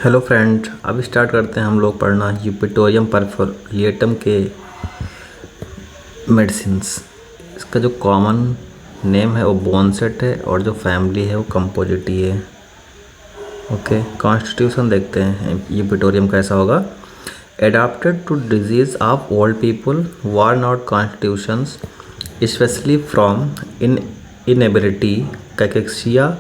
Hello friend, अब start करते हैं हम लोग पढ़ना यूपिटोरियम परफोलिएटम के मेडिसिन्स। इसका जो कॉमन नेम है वो बोनसेट है और जो फैमिली है वो कंपोजिटी है। ओके, कॉन्स्टिट्यूशन देखते हैं यूपिटोरियम कैसा होगा। Adapted to disease of old people, worn out constitutions specially from inability, cachexia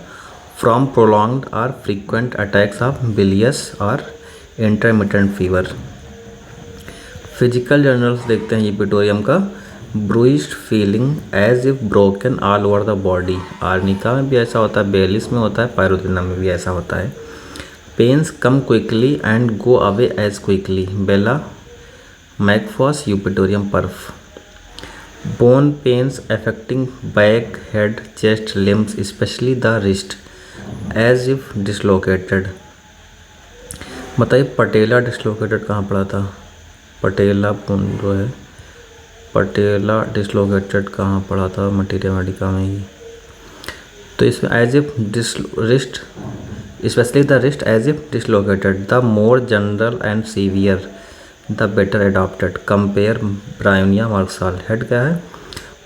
from prolonged or frequent attacks of bilious or intermittent fever। Physical generals देखते हैं यूपिटोरियम का। Bruised feeling as if broken all over the body, arnica में भी ऐसा होता है, बेलिस में होता है, पायरोथिना में भी ऐसा होता है। Pains come quickly and go away as quickly, bella mag phos Eupatorium perf. Bone pains affecting back, head, chest, limbs specially the wrist as if dislocated. बताइए पटेला डिसलोकेटेड कहाँ पड़ा था? पटेला बोन जो है, पटेला डिसलोकेटेड कहाँ पड़ा था? मटीरिया मेडिका में ही। तो इसमें as if wrist specially the wrist as if dislocated, the more general and severe the better adopted, compare bryonia merc sol. Head क्या है?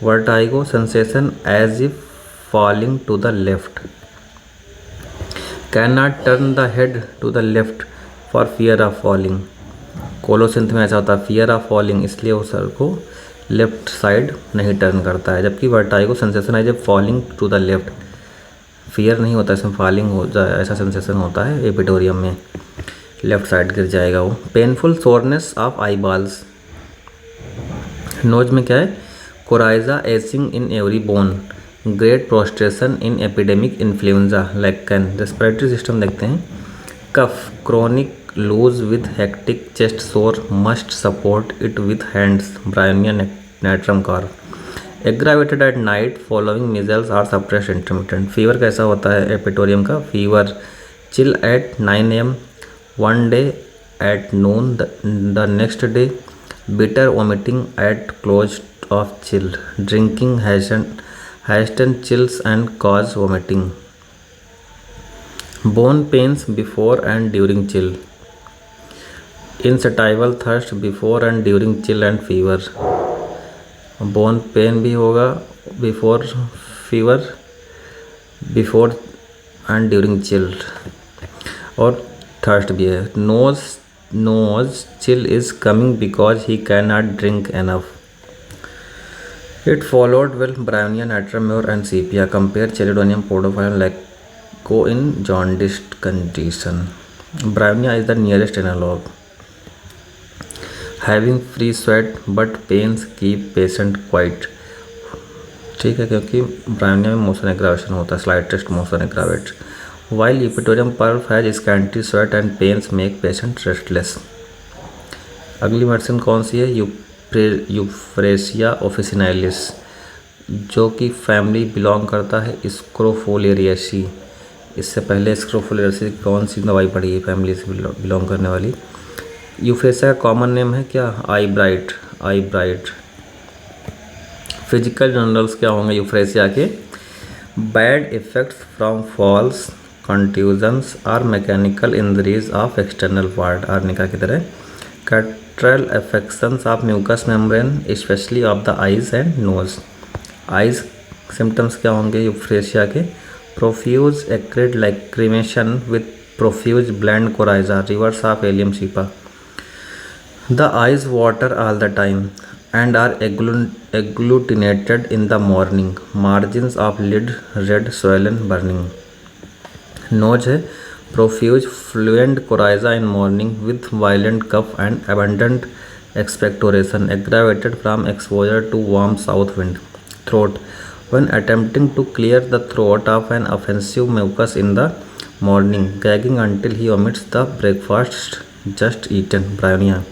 Vertigo sensation as if falling to the left, can not turn the head to the left for fear of falling. Colocynth में ऐसा होता है, fear of falling, इसलिए वो sir को left side नहीं टर्न करता है। जबकि वर्टाइगो सेंसेशन है जब falling to the left, fear नहीं होता, इसमें फॉलिंग हो जाए ऐसा सेंसेशन होता है एपिटोरियम में, लेफ्ट साइड गिर जाएगा वो। Painful soreness of eye balls. Nose में क्या है? Coryza aching in every bone, great prostration in epidemic influenza lachn. Respiratory system देखते हैं। Cough chronic loose with hectic chest sore, must support it with hands, bryonia natrum carb. Aggravated at night following measles or suppressed intermittent. Fever कैसा होता है Eupatorium का? Fever chill at 9 AM one day, at noon the next day, bitter vomiting at close of chill, drinking hasten chills and cause vomiting, bone pains before and during chill, insatiable thirst before and during chill and fever। bone pain भी होगा before fever, before and during chill, और thirst भी है। Knows chill is coming because he can not drink enough. It followed will bryonia natrum mur and sepia, compare chelidonium podophyllum lach in jaundiced condition. Bryonia is the nearest analogue. Having free sweat but pains keep patient quiet. ठीक है, क्योंकि bryonia में motion aggravation होता है, slightest motion aggravate. While Epitorium pulp has scanty sweat and pains make patient restless। अगली medicine कौन सी है? यूफ्रेसिया ऑफिसिनालिस, जो कि फैमिली बिलोंग करता है स्क्रोफोलेरिएसी। इससे पहले स्क्रोफोलेरिएसी कौन सी दवाई पड़ी है फैमिली से बिलोंग करने वाली? यूफ्रेसिया का कॉमन नेम है क्या? आई ब्राइट। फिजिकल जनरल्स क्या होंगे यूफ्रेसिया के? Bad effects from falls, contusions or mechanical injuries of external part, arnica की तरह। Cataract affections of mucous membrane especially of the eyes and nose। eyes symptoms क्या होंगे euphrasia के? profuse acrid lacrimation with profuse bland coryza, reverse of Allium cepa। the eyes water all the time and are agglutinated in the morning, margins of lid red, swollen, burning। Nose है profuse fluent coryza in morning with violent cough and abundant expectoration, aggravated from exposure to warm south wind. Throat when attempting to clear the throat of an offensive mucus in the morning, gagging until he vomits the breakfast just eaten, bryonia.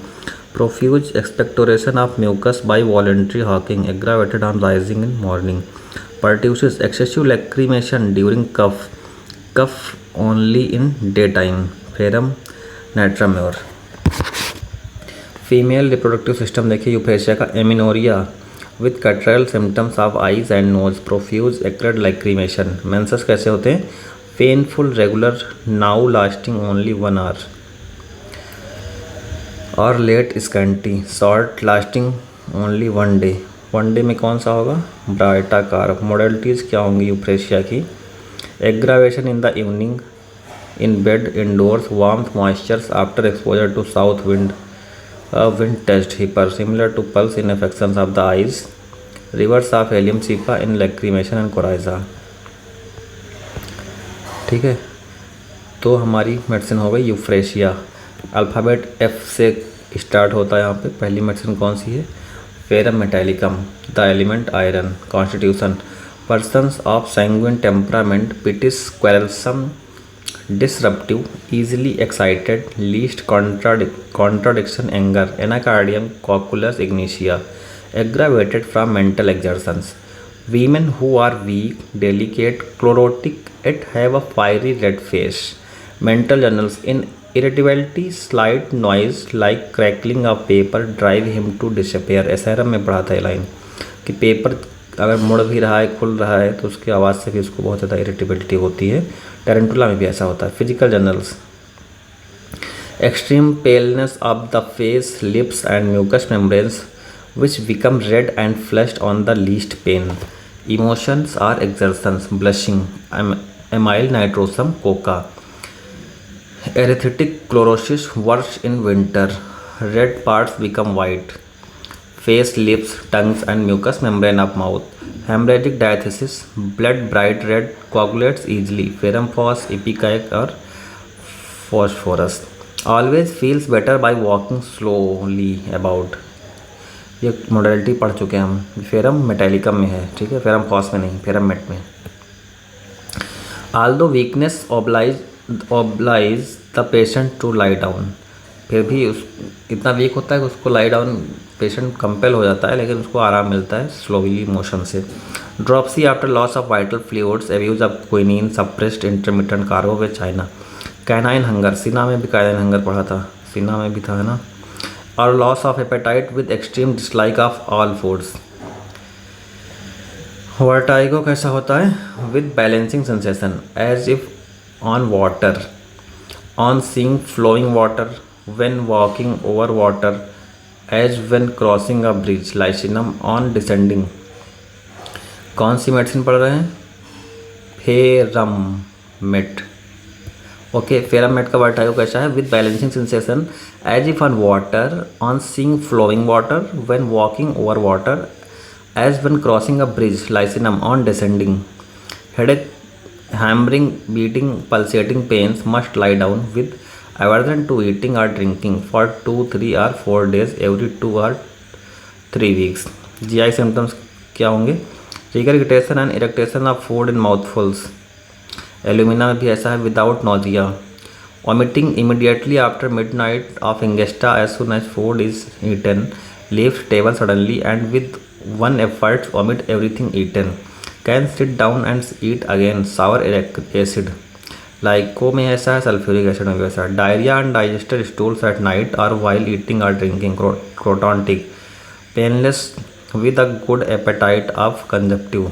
Profuse expectoration of mucus by voluntary hawking, aggravated on rising in morning. Pertussis excessive lacrimation during cough only in day time, ferrum नाइट्राम्योर। Female reproductive system देखिए euphrasia का। Amenorrhoea with catarrhal symptoms of eyes and nose, profuse acrid lachrymation. Menses कैसे होते हैं? Painful regular now lasting only 1 hour, और late scanty short lasting only 1 day। 1 day में कौन सा होगा? Baryta car. मॉडलिटीज़ क्या होंगी यूफ्रेशिया की? Aggravation in the evening, in bed, indoors, warmth, moistures after exposure to south wind, wind taste hepar similar to puls in affections of the eyes, reverse of allium cepa in lacrimation and coryza. ठीक है, तो हमारी medicine हो गई euphrasia. Alphabet F से start होता है यहाँ पे। पहली मेडिसिन कौन सी है? Ferrum metallicum, the element iron. Constitution, persons of sanguine temperament, pettish, क्वेरलसम, disruptive, easily excited, least contradiction, anger, anacardium, cocculus ignitia, aggravated from mental exertions. Women who are weak, delicate, chlorotic, yet have a fiery red face. Mental journals, in irritability, slight noise like crackling of paper drive him to despair। SRM में पढ़ा था ये line कि paper अगर मुड़ भी रहा है, खुल रहा है, तो उसकी आवाज़ से भी उसको बहुत ज़्यादा इरिटेबिलिटी होती है। टेरेंटुला में भी ऐसा होता है। Physical generals, extreme paleness of the face, lips and mucous membranes which become red and flushed on the least pain. Emotions or exertions, blushing, amyl nitrosum, coca. Erethistic chlorosis, worse in winter, red parts become white. Face, lips, tongues and mucous membrane of mouth. Hemorrhagic diathesis, blood bright red, coagulates easily. Ferrum phos, ipecac or phosphorus. Always feels better by walking slowly about। ये modality पढ़ चुके हैं हम। Ferrum metallicum में है, ठीक है, ferrum FOSS में नहीं, फेरम मेट में। Although weakness oblige the patient to lie down, फिर भी उस इतना वीक होता है कि उसको लाई डाउन पेशेंट कंपेल हो जाता है, लेकिन उसको आराम मिलता है स्लोली मोशन से। Dropsy after loss of vital fluids, abuse of quinine, suppressed intermittent कार्बो with China. Canine hunger, सीना में भी कैनाइन हंगर पढ़ा था, सीना में भी था, है ना। और loss of appetite with extreme dislike of all foods. Vertigo कैसा होता है? With balancing sensation as if on water, on seeing flowing water, when walking over water, as when crossing a bridge। Lyssinum on descending. कौन सी medicine पढ़ रहे हैं? फेरमेट। Okay, फेरमेट का vertigo कैसा है? With balancing sensation as if on water, on seeing flowing water, when walking over water, as when crossing a bridge. Lyssinum on descending. Headache, hammering, beating, pulsating pains, must lie down. With aversion to eating or drinking for 2, 3 or 4 days every 2 or 3 weeks। GI symptoms क्या होंगे? regurgitation and irritation of food in mouthfuls। Alumina में भी ऐसा है। Without nausea, vomiting immediately after midnight of ingesta as soon as food is eaten, leaves table suddenly and with one effort vomit everything eaten, can sit down and eat again, sour acid। Lyco में ऐसा है, sulphuric acid में भी ऐसा है। Diarrhoea and digested stools at night और while eating और drinking. Croton tig, painless with a good appetite of consumptive.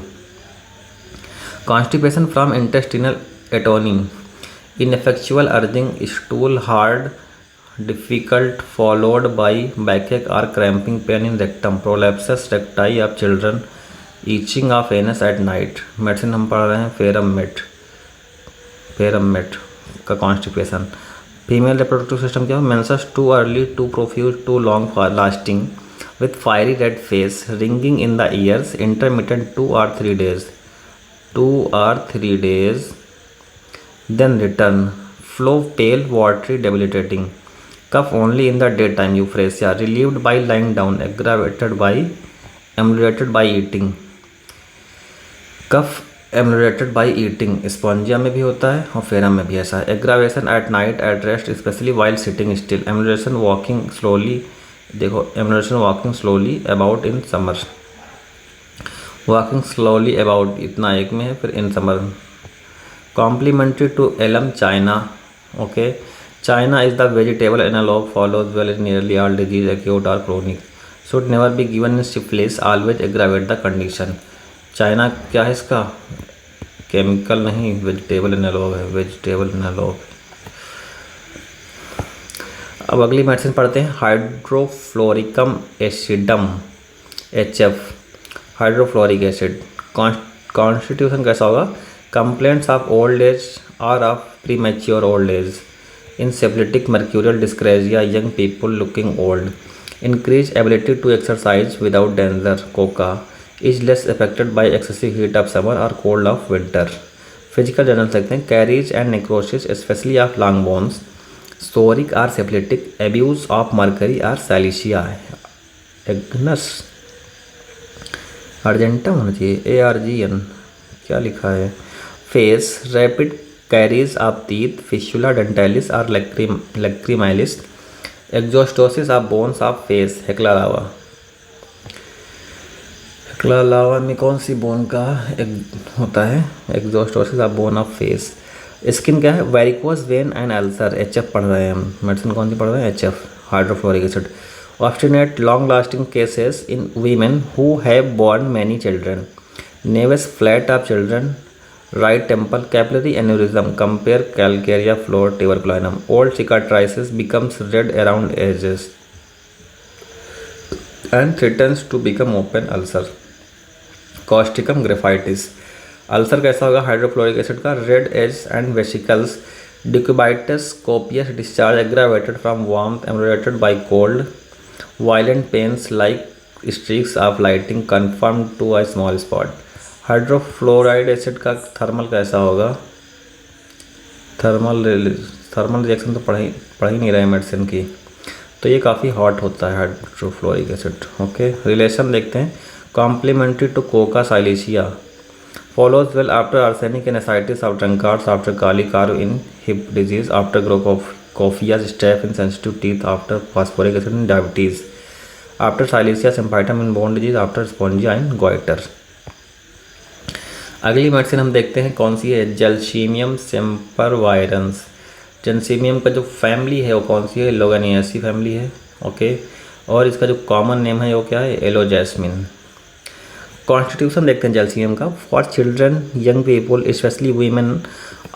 Constipation from intestinal atony, ineffectual urging, stool hard, difficult, followed by backache और cramping pain in rectum. Prolapsus recti of children, itching of anus at night. Medicine हम पढ़ रहे हैं फेरमेट। फेरमेट का constipation. Female reproductive system क्या है? Menses too early, too profuse, too long lasting, with fiery red face, ringing in the ears, intermittent 2 or 3 days, 2 or 3 days, then return, flow pale, watery, debilitating, cough only in the daytime, euphrasia, relieved by lying down, aggravated by, ameliorated by eating, cough ameliorated by eating. Spongia में भी होता है और ferrum में भी ऐसा है। Aggravation at night, at rest, specially while sitting still. Amelioration walking slowly, देखो amelioration walking slowly about in summer. Walking slowly about इतना एक में है, फिर in summer. Complementary to alum, china. Okay, china is the vegetable analogue, follows well in nearly all disease, acute और chronic, should never be given in syphilis, always aggravate the condition. China क्या है इसका? Chemical नहीं, vegetable analogue है, vegetable analogue. अब अगली medicine पढ़ते हैं, hydrofluoricum acidum, HF, hydrofluoric acid. Constitution कैसा होगा, complaints of old age or of premature old age, in syphilitic mercurial dyscrasia, young people looking old, increase ability to exercise without danger, coca, is less affected by excessive heat of summer और cold of winter. Physical generals सकते हैं, caries and necrosis specially of long bones, psoric or syphilitic, abuse of mercury are silicea, agnus argentum होना चाहिए, ARGN, क्या लिखा है, face, rapid caries of teeth, fistula dentalis और lachrymalis, exostosis of bones of face, hekla lava. Hekla lava में कौन सी bone का होता है, exostosis of bone of face. Skin क्या है, varicose vein and ulcer, HF पढ़ रहे हैं हम, मेडिसिन कौन सी पढ़ रहे हैं, HF, hydrofluoric acid. Obstinate long lasting cases in women who have borne many children, naevus flat of children, right temple, capillary aneurysm, compare calcarea fluor tuberculosis, old cicatrices becomes red around edges and threatens to become open ulcer, causticum graphites. Ulcer कैसा होगा, hydrofluoric acid का, red edge and vesicles, decubitus, copious discharge aggravated from warmth ameliorated by cold, violent pains like streaks of lightning confined to a small spot. Hydrofluoride acid का thermal कैसा होगा, thermal reaction तो पढ़ ही नहीं रहे medicine की, तो ये काफ़ी हॉट होता है हाइड्रोफ्लोरिक एसिड। ओके, रिलेशन देखते हैं, complementary to coca silicea, follows well after arsenic and ascites of drunkards, after kali karu in hip disease, after Grokopfia staph in sensitive teeth, after phosphoric acid in diabetes, after Silicea symphytum in bone disease, after spongia in goiter। अगली medicine हम देखते हैं कौन सी है, जलसीमियम सेम्परवायरेंस। जलसीमियम का जो family है वो कौन सी है, लोगेनिएसी फैमिली है। ओके, और इसका जो कॉमन नेम है वो क्या है, एलोजैस्मिन। कॉन्स्टिट्यूशन देखते हैं जलसीमियम का, for children young people specially women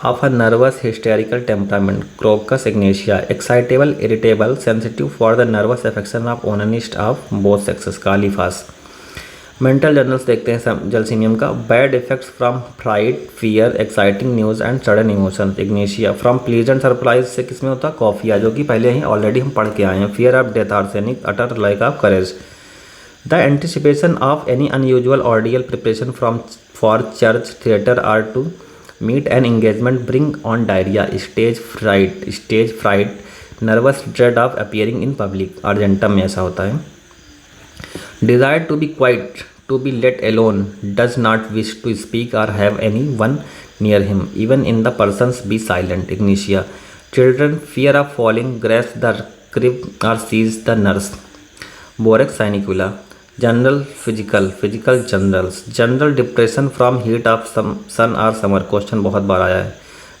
of a nervous hysterical temperament, crocus ignatia, excitable irritable sensitive for the nervous affection of onanists of both sexes, kali phos. Mental generals देखते हैं gelsemium का, bad effects from fright, fear, exciting news and sudden emotion, ignatia. From pleasant surprise से किसमें होता है, coffea, जो कि पहले ही ऑलरेडी हम पढ़ के आए हैं। Fear of death, arsenic, utter like of courage. The anticipation of any unusual ordeal, preparation for church, theatre or to meet an engagement bring on diarrhea, stage fright, nervous dread of appearing in public, argentum में ऐसा होता है। Desire to be quiet, to be let alone, does not wish to speak or have anyone near him, even in the persons be silent, ignitia। Children fear of falling, grasp the crib or seize the nurse, borax sinicula। General physical generals, general depression from heat of sun और summer, question बहुत बार आया है,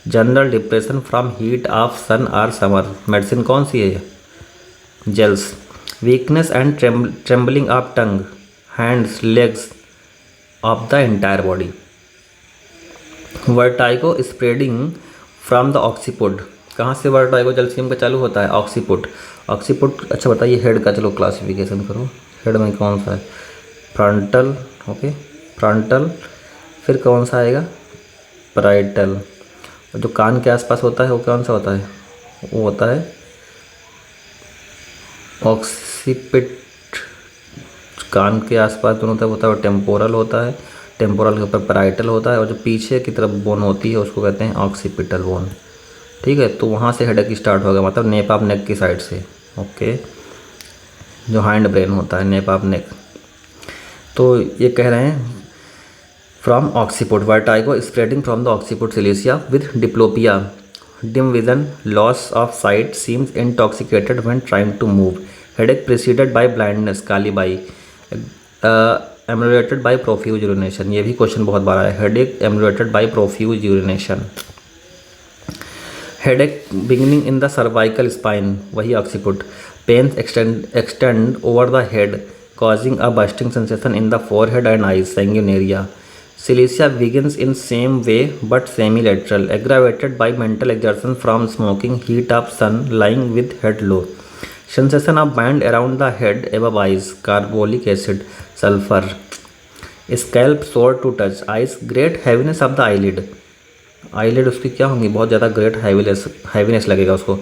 general depression from heat of sun और summer. Medicine कौन सी है, gels. Weakness and trembling of tongue, hands, legs of the entire body. Vertigo spreading from the occiput, कहाँ से वर्टाइगो जलसीमियम का चालू होता है, ऑक्सीपुट। अच्छा बताइए हेड का, चलो क्लासिफिकेशन करो, हेड में कौन सा है, फ्रंटल। ओके, फ्रंटल, फिर कौन सा आएगा, पैराइटल। और जो कान के आसपास होता है वो कौन सा होता है, वो होता है ऑक्सीपिट। कान के आसपास दोनों तरफ होता है वो टेम्पोरल होता है, टेम्पोरल के ऊपर पैराइटल होता है, और जो पीछे की तरफ बोन होती है उसको कहते हैं ऑक्सीपिटल बोन। ठीक है, तो वहाँ से हेडेक स्टार्ट होगा, मतलब नेप ऑफ नेक की साइड से। ओके, जो हैंड ब्रेन होता है, नेप ऑफ नेक। तो ये कह रहे हैं from occiput, vertigo spreading from the occiput silicea with diplopia, dim vision, loss of sight, seems intoxicated when trying to move, headache preceded by blindness, kali bi, ameliorated by profuse urination. ये भी question बहुत बार आया, headache ameliorated by profuse urination. Headache beginning in the cervical spine, वही occiput. Pains extend over the head, causing a bursting sensation in the forehead and eyes, sanguinaria। Silesia begins in same way but semi-lateral, aggravated by mental exertion from smoking, heat of sun, lying with head low. Sensation of band around the head above eyes, carbolic acid, sulfur. Scalp sore to touch, eyes, great heaviness of the eyelid. Eyelid उसकी क्या होंगी, बहुत ज़्यादा great heaviness लगेगा उसको.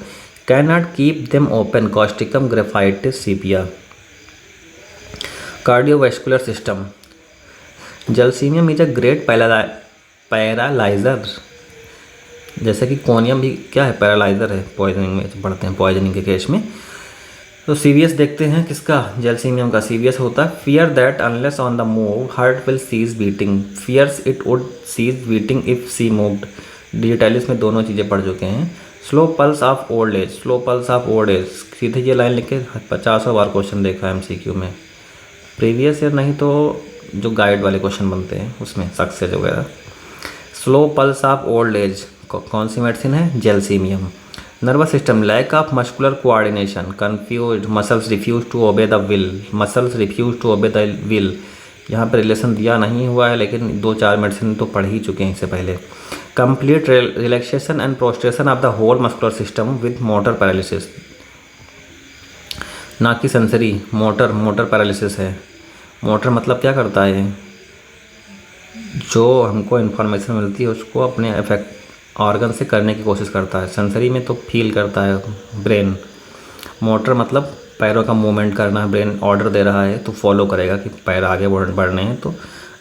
Can not keep them open, causticum, graphites, sepia. Cardiovascular system, gelsemium is a great paralyser. जैसे कि conium भी क्या है, पैरालाइजर है, पॉइजनिंग में पढ़ते हैं, पॉइजनिंग के केस में. तो सीवियस देखते हैं किसका, जलसीमियम का. सीवियस होता है fear that unless on the move heart will cease beating, fears it would cease beating if she moved. Digitalis में दोनों चीज़ें पढ़ चुके हैं. Slow pulse of old age, slow pulse of old age, सीधे ये लाइन लिख के 50 बार क्वेश्चन देखा है MCQ में, प्रीवियस ईयर नहीं तो जो गाइड वाले क्वेश्चन बनते हैं उसमें, सक्सेस वगैरह. Slow pulse of old age कौन सी मेडिसिन है, gelsemium. Nervous system, lack of muscular coordination, confuse, muscles refuse to obey the will, muscles refuse to obey the will. यहाँ पर रिलेशन दिया नहीं हुआ है लेकिन 2-4 मेडिसिन तो पढ़ ही चुके हैं इससे पहले. Complete relaxation and prostration of the whole muscular system with motor paralysis. ना कि सेंसरी, मोटर पैरालिसिस है. मोटर मतलब क्या करता है, जो हमको इन्फॉर्मेशन मिलती है उसको अपने इफेक्ट ऑर्गन से करने की कोशिश करता है. सेंसरी में तो फील करता है ब्रेन. मोटर मतलब पैरों का मूवमेंट करना है, ब्रेन ऑर्डर दे रहा है तो फॉलो करेगा कि पैर आगे बढ़ने हैं. तो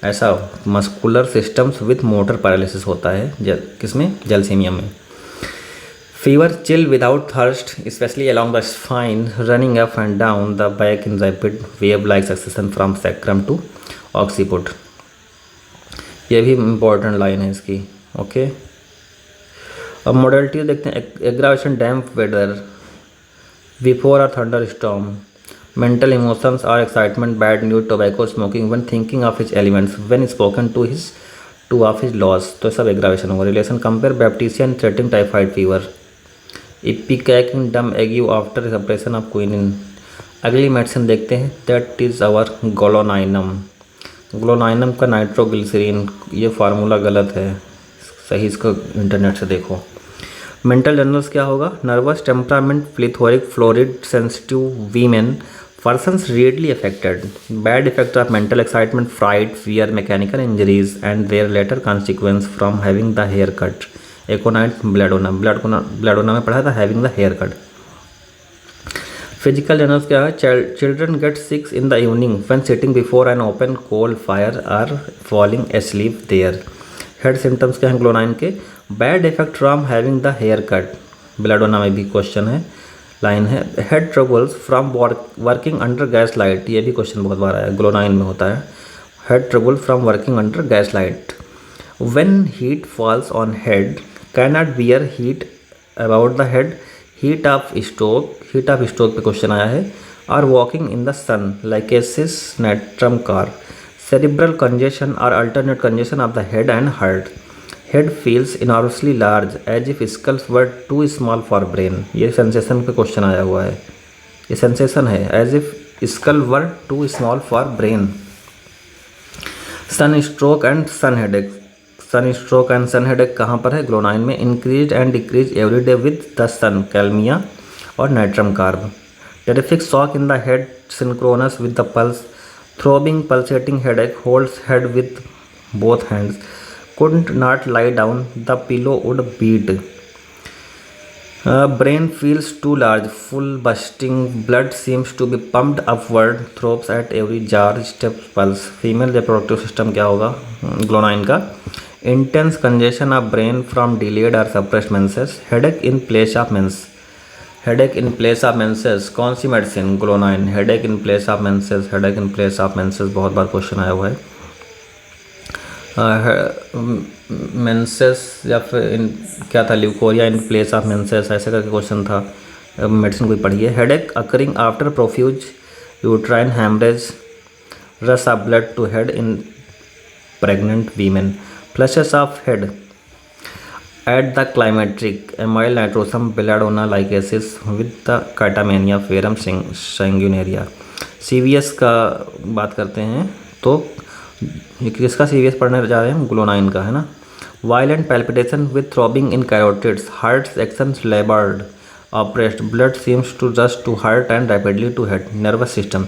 ऐसा muscular systems with motor paralysis होता है किसमें, जलसीमियम में. Fever, chill without thirst specially along the spine, running up and down the back in rapid wave like succession from sacrum to occiput. ये भी इम्पोर्टेंट लाइन है इसकी. Okay, अब modality देखते हैं. एग्रावेशन, डैम्प वेदर, बिफोर और thunder storm, mental emotions और excitement, bad news, tobacco smoking, when thinking of his ailments, when spoken to of his loss. तो सब एग्रावेशन होगा. Relation, compare baptisia in threatening typhoid fever, ipecac in dumb ague after suppression of quinine. अगली medicine देखते हैं, that is our glonoinum. Glonoinum का nitroglycerine, ये formula गलत है, सही इसको इंटरनेट से देखो. मेंटल जर्नल्स क्या होगा, nervous temperament, plethoric, florid, sensitive women, persons readily affected, bad effect of mental excitement, fright, fear, mechanical injuries and their later consequences from having the hair cut. Aconite, belladonna में पढ़ा था, having the hair cut. Physical generals क्या है, children get sick in the evening when sitting before an open coal fire or falling asleep there. Head symptoms क्या हैं glonoine के, bad effect from having the hair cut. Belladonna में भी question है, line है. Head troubles from working under gas light, ये भी question बहुत बार आया, ग्लोनाइन में होता है. Head trouble from working under gas light. When heat falls on head, can not bear heat about the head, heat of stroke पे क्वेश्चन आया है. और walking in the sun, lachesis, natrum carb. cerebral congestion or alternate congestion of the head and heart. Head feels enormously large as if skulls were too small for brain. ये sensation पे question आया हुआ है, ये sensation है, as if skull were too small for brain. Sun stroke and sun headache. Sun stroke and sun headache कहाँ पर है, ग्लोनाइन में. Increase and decrease every day with the sun, kalmia और natrum carb. Terrific shock in the head, synchronous with the pulse. Throbbing, pulsating headache, holds head with both hands. Could not lie down, the pillow would beat. Brain feels too large, full bursting, blood seems to be pumped upward, throbs at every jar, step pulse. Female reproductive system क्या होगा ग्लोनाइन का, intense congestion of brain from delayed or suppressed menses, headache in place of mens. Headache in place of menses, कौन सी medicine, glonoine. Headache in place of menses, headache in place of menses बहुत बार question आया हुआ है. Menses या फिर क्या था, leucorrhoea in place of menses, ऐसे करके क्वेश्चन था. मेडिसिन कोई पढ़िए. Headache occurring after profuse uterine haemorrhage, rush of blood to head in pregnant women. Flushes of head at the climacteric, amyl nitrosum, belladonna ligases with the catamania, ferrum sanguinaria. CVS का बात करते हैं तो ये किसका CVS पढ़ने जा रहे हैं हम? ग्लूटामाइन का है ना। Violent palpitation with throbbing in carotids, heart actions laboured oppressed, blood seems to rush to heart and rapidly to head. Nervous system,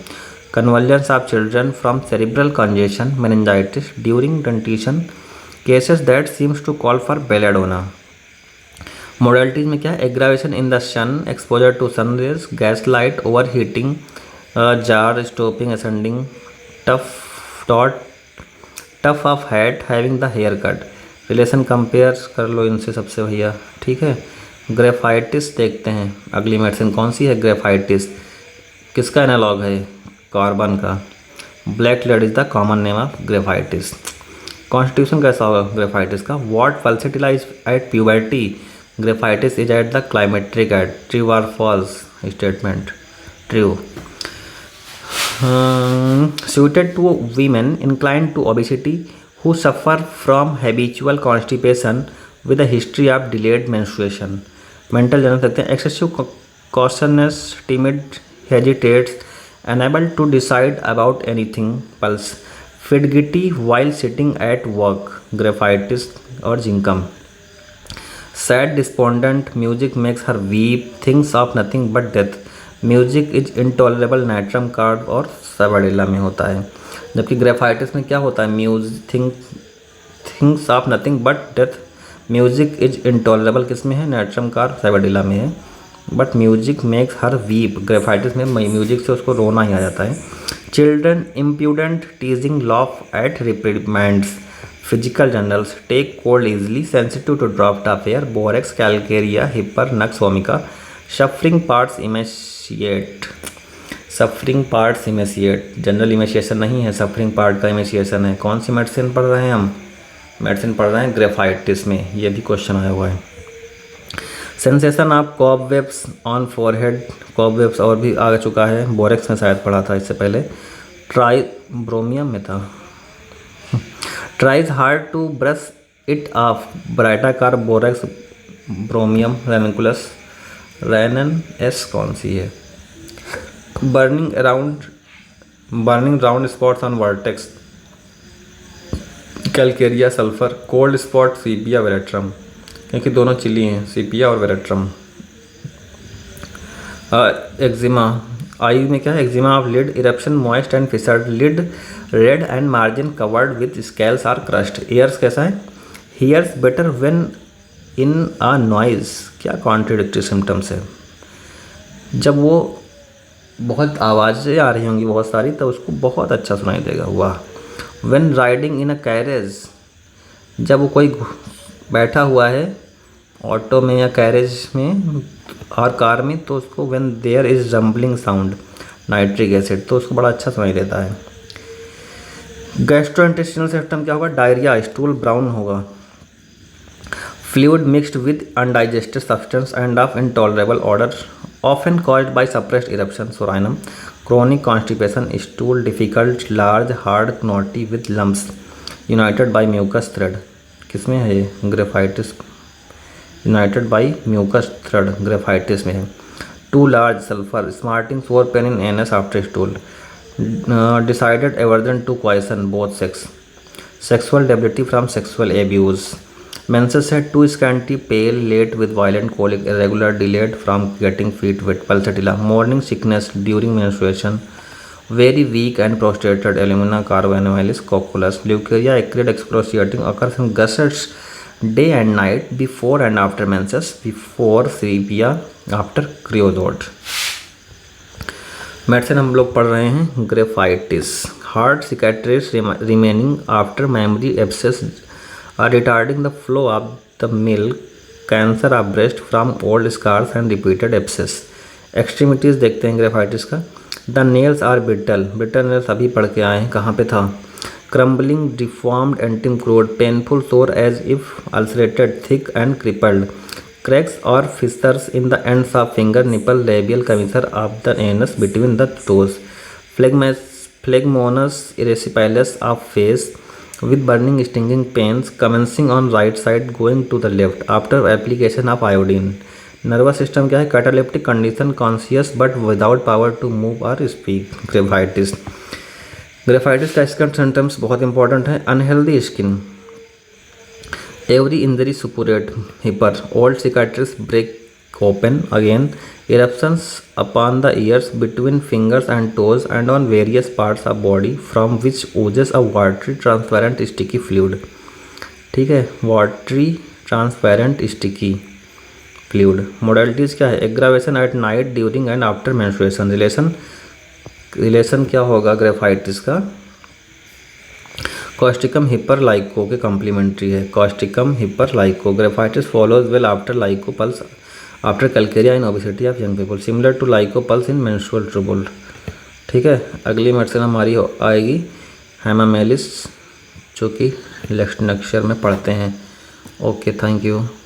convulsions of children from cerebral congestion, meningitis during dentition, cases that seems to call for belladonna. Modalities में क्या है? Aggravation in the sun, exposure to sun rays, gaslight, overheating, jar, stopping, ascending, tough of head, having the hair cut. Relation compare कर लो इनसे सबसे भैया, ठीक है। Graphites देखते हैं, अगली मेडिसिन कौन सी है? ग्रेफाइटिस किसका एनालॉग है? कार्बन का। Black lead is the common name of graphites. Constitution कैसा होगा ग्रेफाइटिस का? What pulsatilla is at puberty, graphites is at the climacteric at. True और false statement? True. suited to women inclined to obesity who suffer from habitual constipation with a history of delayed menstruation. Mental जान सकते हैं, excessive cautiousness, timid, hesitates, unable to decide about anything, pulse, fidgety while sitting at work, graphitis और जिंकम. Sad, despondent, music makes her weep, thinks of nothing but death. Music is intolerable nitrum card और सवाडिला में होता है। जबकि graphites में क्या होता है? Thinks of nothing but death. Music is intolerable किस में है? नाइट्रम कार्ड सवाडिला में है। But music makes her weep, graphites में म्यूजिक से उसको रोना ही आ जाता है। Children impudent, teasing, laugh at reprimands, physical generals, take cold easily, sensitive to draught of air, borax, calcarea, hepar, nux, vomica, suffering parts emaciate. Suffering parts emaciate, general emaciation नहीं है, सफरिंग पार्ट का इमेशिएशन है। कौन सी medicine पढ़ रहे हैं हम? मेडिसिन पढ़ रहे हैं ग्रेफाइटिस में, ये भी क्वेश्चन आया हुआ है। Sensation of cobwebs on forehead, cobwebs और भी आ चुका है, बोरेक्स में शायद पढ़ा था इससे पहले, ब्रोमियम में था। Tries hard to brush it off, baryta carb, borax, bromium, ranunculus, ranun S कौन सी है? Burning round spots on vertex, calcarea, sulphur, cold spot, sepia, veratrum, क्योंकि दोनों चिली हैं, सीपिया और वेरेट्रम। एक्जिमा, आई में क्या है? Eczema of lid, eruption, moist and fissured, lid red and margin covered with scales or crust. Ears कैसा है? Hears better when in a noise, क्या कॉन्ट्रडिक्टरी सिम्टम्स है? जब वो बहुत आवाज़ें आ रही होंगी बहुत सारी तो उसको बहुत अच्छा सुनाई देगा। वाह। When riding in a carriage, जब वो कोई बैठा हुआ है ऑटो में या कैरेज में और कार में तो उसको when there is rumbling sound, nitric acid, तो उसको बड़ा अच्छा सुनाई देता है। गैस्ट्रोइंटेस्टिनल सिस्टम क्या होगा? डायरिया, स्टूल ब्राउन होगा। Fluid mixed with undigested substance and of intolerable odor, often caused by suppressed eruption, sorinum. Chronic constipation, stool difficult, large, hard, knotty with lumps, united by mucus thread. किसमें है ये? Graphites, united by mucus thread, graphites में है। Too large, sulfur, smarting, sore pain in anus after stool, decided aversion to poison, both sex, sexual debility from sexual abuse. Menses है too scanty, pale, late with violent colic, irregular, delayed from getting feet wet, pulsatilla. Morning sickness during menstruation, very weak and prostrated, alumina, carbonamilis, cocculus. Leukorrhea, acrid, excruciating, occurs in gushers day and night, before and after menses, before sepia, after creosote. Medicine हम लोग पढ़ रहे हैं graphites. Hard cicatrices remaining after mammary abscess are retarding the flow of the milk, cancer of breast from old scars and repeated abscess. Extremities देखते हैं graphites का। The nails are brittle, brittle nails अभी पढ़ के आए हैं, कहाँ पे था? Crumbling, deformed, antincrude, painful, sore as if ulcerated, thick and crippled. Cracks or fissures in the ends of finger, nipple, labial commissure of the anus between the toes. Phlegmonous erysipelas of face, with burning stinging pains commencing on right side going to the left after application of iodine. Nervous system क्या है? cataleptic condition, conscious but without power to move or speak, graphites. Graphites का second symptoms बहुत important है, unhealthy skin, every injury suppurates hepar, old cicatrices break open again, eruptions upon the ears, between fingers and toes, and on various parts of body from which oozes a watery transparent sticky fluid. ठीक है, watery transparent sticky fluid. Modalities क्या है, aggravation at night during and after menstruation. Relation क्या होगा graphites का, Causticum hepar लाइको के complementary है. Causticum hepar lyco, graphites follows well after lyco puls after calcarea in obesity of young people, similar to lyco puls in menstrual trouble. ठीक है, अगली medicine हमारी आएगी हेमामेलिस, जो कि नेक्स्ट लेक्चर में पढ़ते हैं. Okay, thank you.